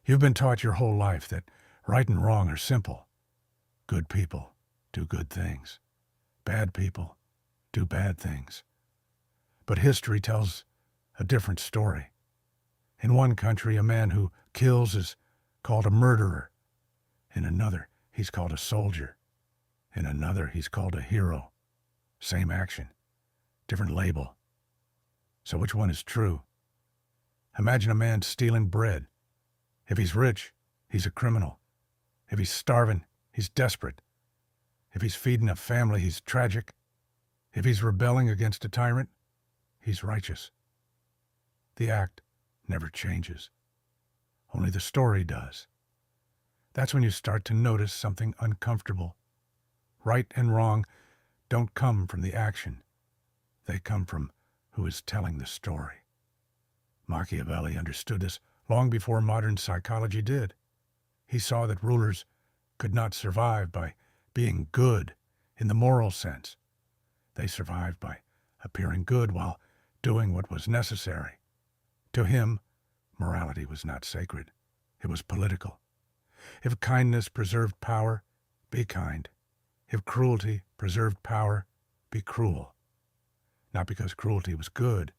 You've been taught your whole life that right and wrong are simple. Good people do good things. Bad people do bad things. But history tells a different story. In one country, a man who kills is called a murderer. In another, he's called a soldier. In another, he's called a hero. Same action, different label. So which one is true? Imagine a man stealing bread. If he's rich, he's a criminal. If he's starving, he's desperate. If he's feeding a family, he's tragic. If he's rebelling against a tyrant, he's righteous. The act never changes. Only the story does. That's when you start to notice something uncomfortable. Right and wrong don't come from the action. They come from who is telling the story. Machiavelli understood this long before modern psychology did. He saw that rulers could not survive by being good in the moral sense. They survived by appearing good while doing what was necessary. To him, morality was not sacred. It was political. If kindness preserved power, be kind. If cruelty preserved power, be cruel. Not because cruelty was good,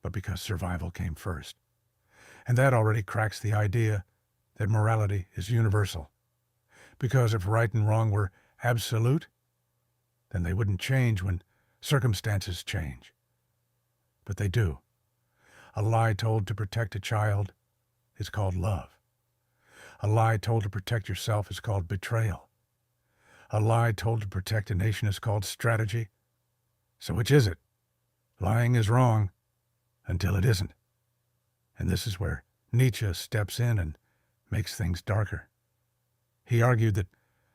but because survival came first. And that already cracks the idea that morality is universal. Because if right and wrong were absolute, then they wouldn't change when circumstances change. But they do. A lie told to protect a child is called love. A lie told to protect yourself is called betrayal. A lie told to protect a nation is called strategy. So which is it? Lying is wrong until it isn't. And this is where Nietzsche steps in and makes things darker. He argued that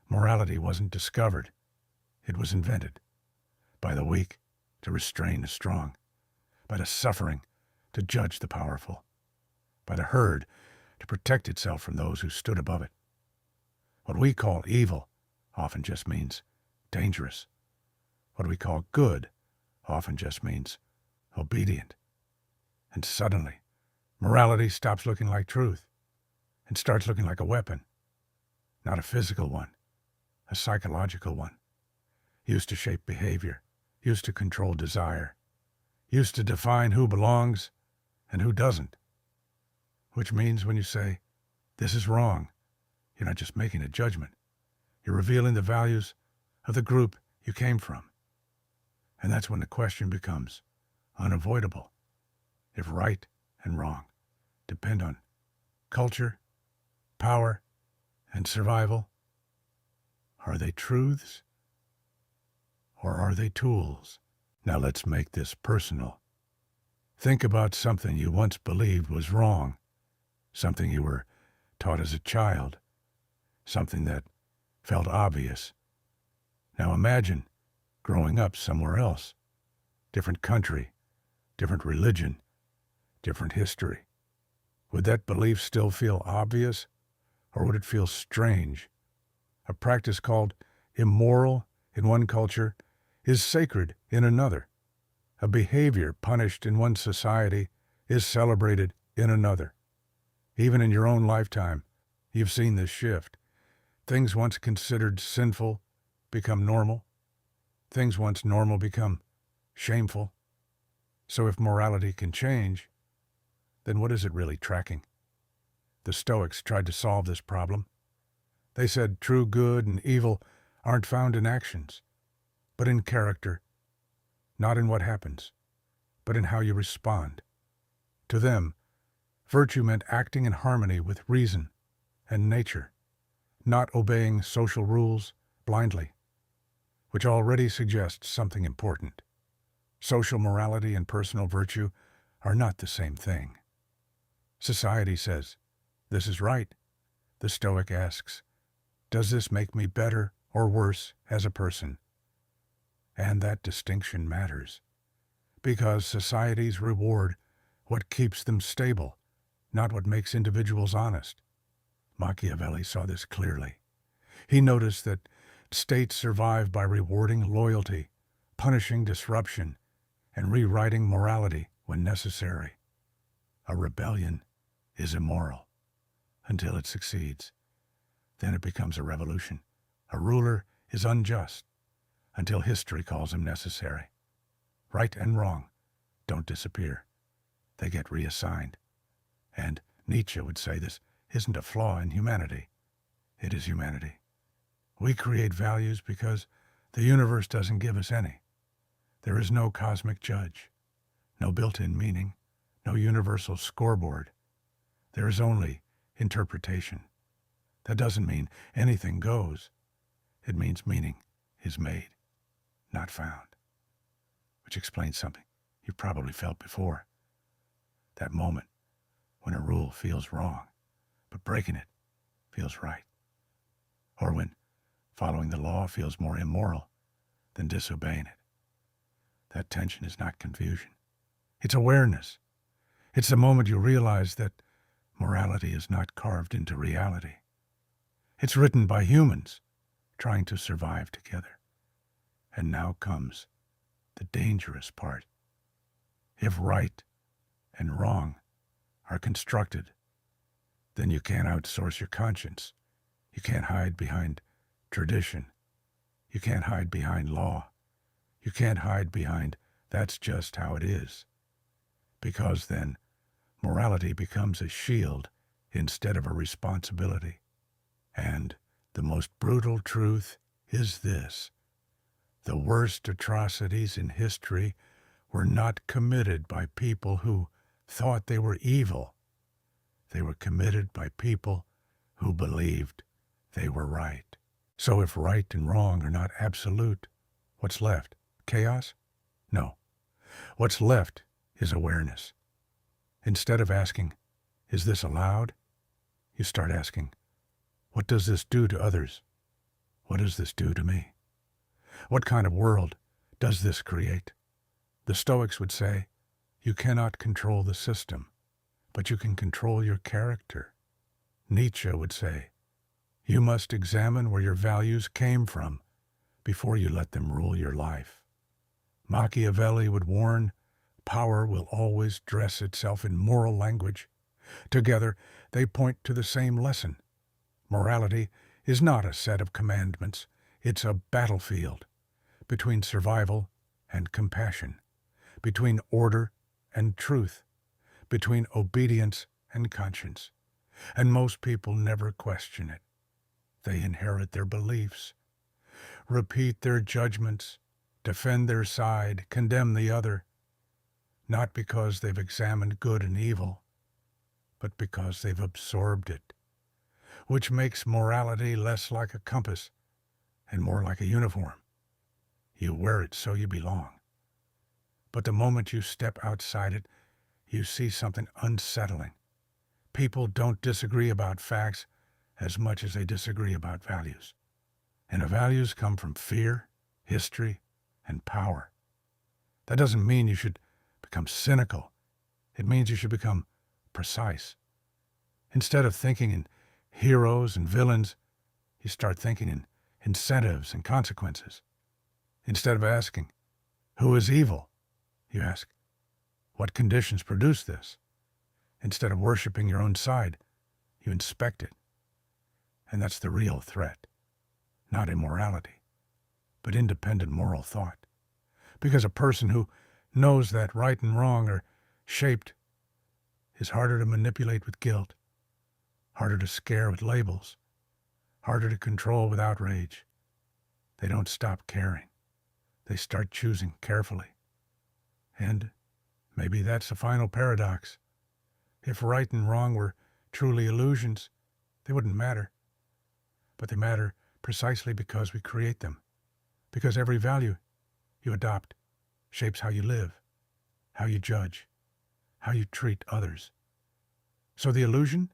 morality wasn't discovered. It was invented. By the weak to restrain the strong. By the suffering to judge the powerful. By the herd to protect itself from those who stood above it. What we call evil often just means dangerous. What we call good often just means obedient. And suddenly, morality stops looking like truth and starts looking like a weapon. Not a physical one, a psychological one. Used to shape behavior, used to control desire, used to define who belongs and who doesn't. Which means when you say, this is wrong, you're not just making a judgment. You're revealing the values of the group you came from. And that's when the question becomes unavoidable. If right and wrong depend on culture, power, and survival, are they truths or are they tools? Now let's make this personal. Think about something you once believed was wrong, something you were taught as a child, something that felt obvious. Now imagine growing up somewhere else, different country, different religion, different history. Would that belief still feel obvious, or would it feel strange? A practice called immoral in one culture is sacred in another. A behavior punished in one society is celebrated in another. Even in your own lifetime, you've seen this shift. Things once considered sinful become normal. Things once normal become shameful. So if morality can change, then what is it really tracking? The Stoics tried to solve this problem. They said true good and evil aren't found in actions, but in character, not in what happens, but in how you respond. To them, virtue meant acting in harmony with reason and nature, not obeying social rules blindly, which already suggests something important. Social morality and personal virtue are not the same thing. Society says, this is right. The Stoic asks, does this make me better or worse as a person? And that distinction matters, because societies reward what keeps them stable, not what makes individuals honest. Machiavelli saw this clearly. He noticed that states survive by rewarding loyalty, punishing disruption, and rewriting morality when necessary. A rebellion is immoral. until it succeeds. Then it becomes a revolution. A ruler is unjust until history calls him necessary. Right and wrong don't disappear. They get reassigned. And Nietzsche would say this isn't a flaw in humanity. It is humanity. We create values because the universe doesn't give us any. There is no cosmic judge, no built-in meaning, no universal scoreboard. There is only interpretation. That doesn't mean anything goes. It means meaning is made, not found. Which explains something you've probably felt before. That moment when a rule feels wrong, but breaking it feels right. Or when following the law feels more immoral than disobeying it. That tension is not confusion. It's awareness. It's the moment you realize that morality is not carved into reality. It's written by humans trying to survive together. And now comes the dangerous part. If right and wrong are constructed, then you can't outsource your conscience. You can't hide behind tradition. You can't hide behind law. You can't hide behind that's just how it is. Because then morality becomes a shield instead of a responsibility. And the most brutal truth is this: the worst atrocities in history were not committed by people who thought they were evil. They were committed by people who believed they were right. So if right and wrong are not absolute, what's left? Chaos? No. What's left is awareness. Instead of asking, is this allowed? You start asking, what does this do to others? What does this do to me? What kind of world does this create? The Stoics would say, you cannot control the system, but you can control your character. Nietzsche would say, you must examine where your values came from before you let them rule your life. Machiavelli would warn, power will always dress itself in moral language. Together, they point to the same lesson. Morality is not a set of commandments. It's a battlefield between survival and compassion, between order and truth, between obedience and conscience. And most people never question it. They inherit their beliefs, repeat their judgments, defend their side, condemn the other, not because they've examined good and evil, but because they've absorbed it, which makes morality less like a compass and more like a uniform. You wear it so you belong. But the moment you step outside it, you see something unsettling. People don't disagree about facts as much as they disagree about values. And the values come from fear, history, and power. That doesn't mean you should become cynical. It means you should become precise. Instead of thinking in heroes and villains, you start thinking in incentives and consequences. Instead of asking, who is evil? You ask, what conditions produce this? Instead of worshiping your own side, you inspect it. And that's the real threat. Not immorality, but independent moral thought. Because a person who knows that right and wrong are shaped is harder to manipulate with guilt, harder to scare with labels, harder to control with outrage. They don't stop caring. They start choosing carefully. And maybe that's the final paradox. If right and wrong were truly illusions, they wouldn't matter. But they matter precisely because we create them. Because every value you adopt shapes how you live, how you judge, how you treat others. So the illusion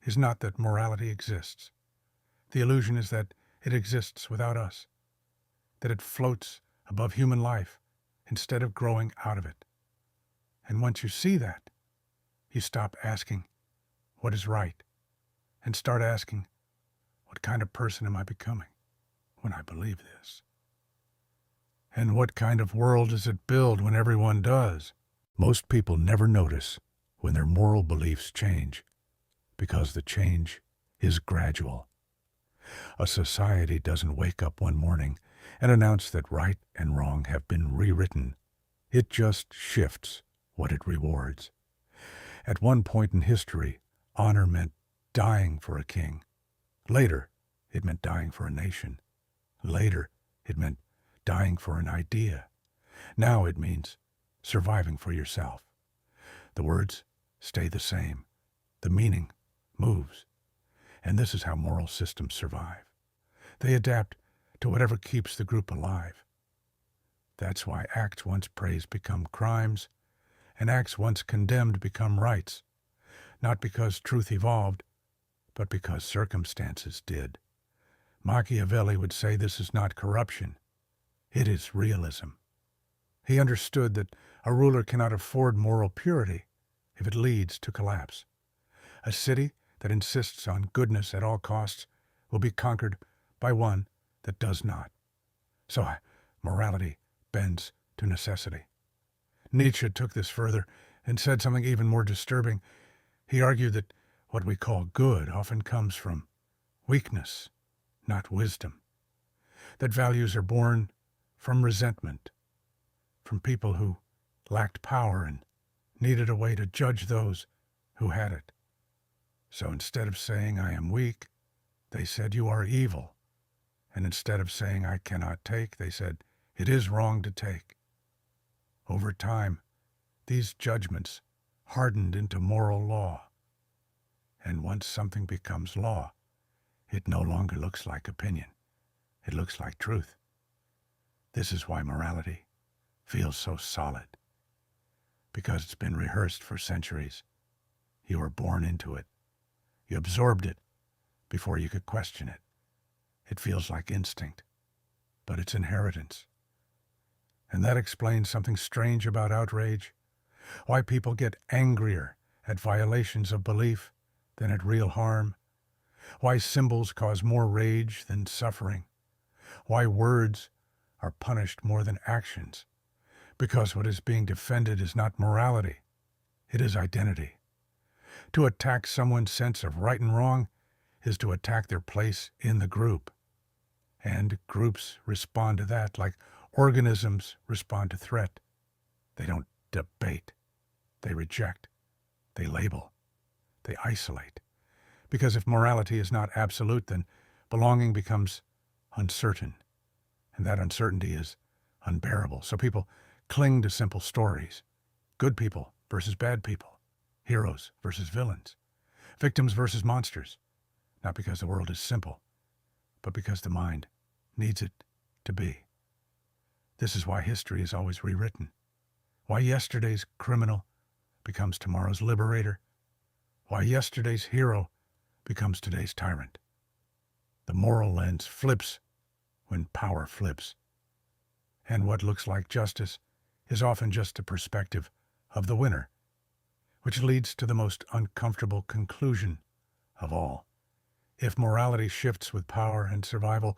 is not that morality exists. The illusion is that it exists without us, that it floats above human life instead of growing out of it. And once you see that, you stop asking, what is right? And start asking, what kind of person am I becoming when I believe this? And what kind of world does it build when everyone does? Most people never notice when their moral beliefs change because the change is gradual. A society doesn't wake up one morning and announce that right and wrong have been rewritten. It just shifts what it rewards. At one point in history, honor meant dying for a king. Later, it meant dying for a nation. Later, it meant dying for an idea. Now it means surviving for yourself. The words stay the same. The meaning moves. And this is how moral systems survive. They adapt to whatever keeps the group alive. That's why acts once praised become crimes, and acts once condemned become rights, not because truth evolved, but because circumstances did. Machiavelli would say this is not corruption, it is realism. He understood that a ruler cannot afford moral purity if it leads to collapse. A city that insists on goodness at all costs will be conquered by one that does not. So morality bends to necessity. Nietzsche took this further and said something even more disturbing. He argued that what we call good often comes from weakness, not wisdom. That values are born from resentment, from people who lacked power and needed a way to judge those who had it. So instead of saying, I am weak, they said, you are evil. And instead of saying, I cannot take, they said, it is wrong to take. Over time, these judgments hardened into moral law. And once something becomes law, it no longer looks like opinion. It looks like truth. This is why morality feels so solid. Because it's been rehearsed for centuries. You were born into it. You absorbed it before you could question it. It feels like instinct, but it's inheritance. And that explains something strange about outrage. Why people get angrier at violations of belief than at real harm. Why symbols cause more rage than suffering. Why words are punished more than actions. Because what is being defended is not morality. It is identity. To attack someone's sense of right and wrong is to attack their place in the group. And groups respond to that like organisms respond to threat. They don't debate. They reject. They label. They isolate. Because if morality is not absolute, then belonging becomes uncertain. And that uncertainty is unbearable. So people cling to simple stories. Good people versus bad people. Heroes versus villains. Victims versus monsters. Not because the world is simple, but because the mind needs it to be. This is why history is always rewritten. Why yesterday's criminal becomes tomorrow's liberator. Why yesterday's hero becomes today's tyrant. The moral lens flips when power flips. And what looks like justice is often just a perspective of the winner, which leads to the most uncomfortable conclusion of all. If morality shifts with power and survival,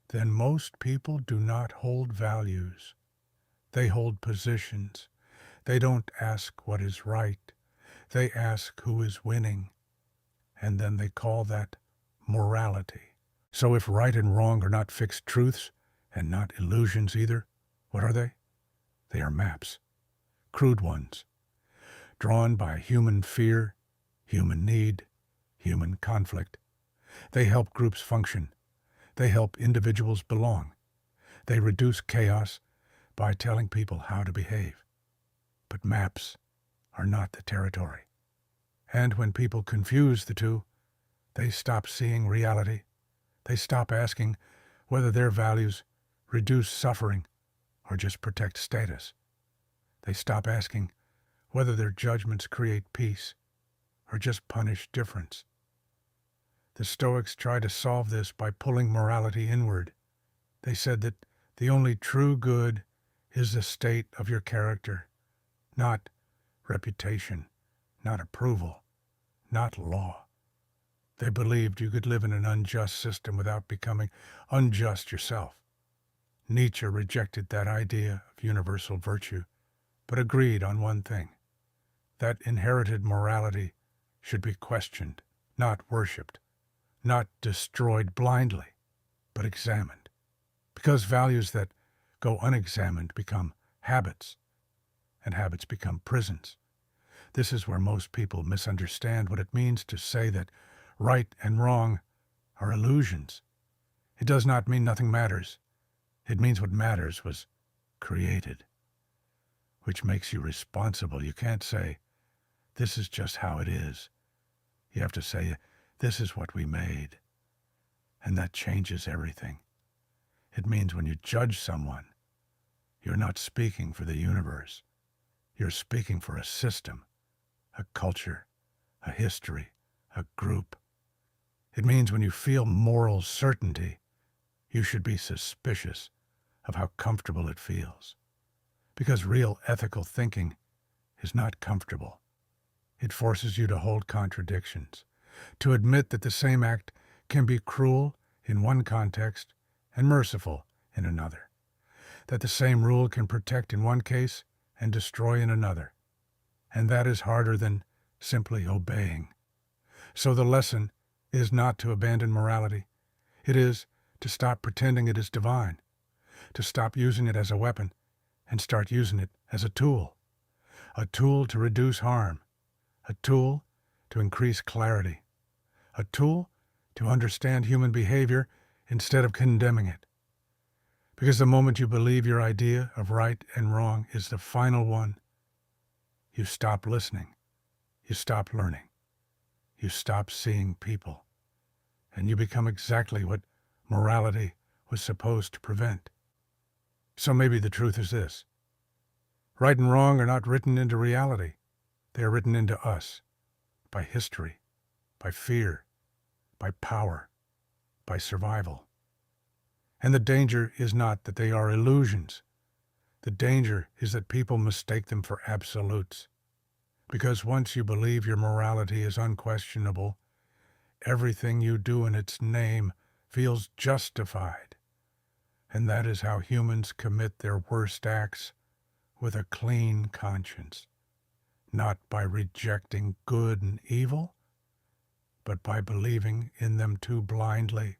then most people do not hold values. They hold positions. They don't ask what is right. They ask who is winning. And then they call that morality. So if right and wrong are not fixed truths, and not illusions either, what are they? They are maps. Crude ones. Drawn by human fear, human need, human conflict. They help groups function. They help individuals belong. They reduce chaos by telling people how to behave. But maps are not the territory. And when people confuse the two, they stop seeing reality. They stop asking whether their values reduce suffering or just protect status. They stop asking whether their judgments create peace or just punish difference. The Stoics tried to solve this by pulling morality inward. They said that the only true good is the state of your character, not reputation, not approval, not law. They believed you could live in an unjust system without becoming unjust yourself. Nietzsche rejected that idea of universal virtue, but agreed on one thing, that inherited morality should be questioned. not worshipped, not destroyed blindly, but examined. Because values that go unexamined become habits, and habits become prisons. This is where most people misunderstand what it means to say that right and wrong are illusions. It does not mean nothing matters. It means what matters was created, which makes you responsible. You can't say, this is just how it is. You have to say, this is what we made. And that changes everything. It means when you judge someone, you're not speaking for the universe. You're speaking for a system, a culture, a history, a group. It means when you feel moral certainty, you should be suspicious of how comfortable it feels. Because real ethical thinking is not comfortable. It forces you to hold contradictions, to admit that the same act can be cruel in one context and merciful in another, that the same rule can protect in one case and destroy in another, and that is harder than simply obeying. So the lesson is not to abandon morality. It is to stop pretending it is divine, to stop using it as a weapon and start using it as a tool to reduce harm, a tool to increase clarity, a tool to understand human behavior instead of condemning it. Because the moment you believe your idea of right and wrong is the final one, you stop listening, you stop learning, you stop seeing people, and you become exactly what morality was supposed to prevent. So maybe the truth is this. Right and wrong are not written into reality. They are written into us, by history, by fear, by power, by survival. And the danger is not that they are illusions. The danger is that people mistake them for absolutes. Because once you believe your morality is unquestionable, everything you do in its name feels justified. And that is how humans commit their worst acts, with a clean conscience, not by rejecting good and evil, but by believing in them too blindly.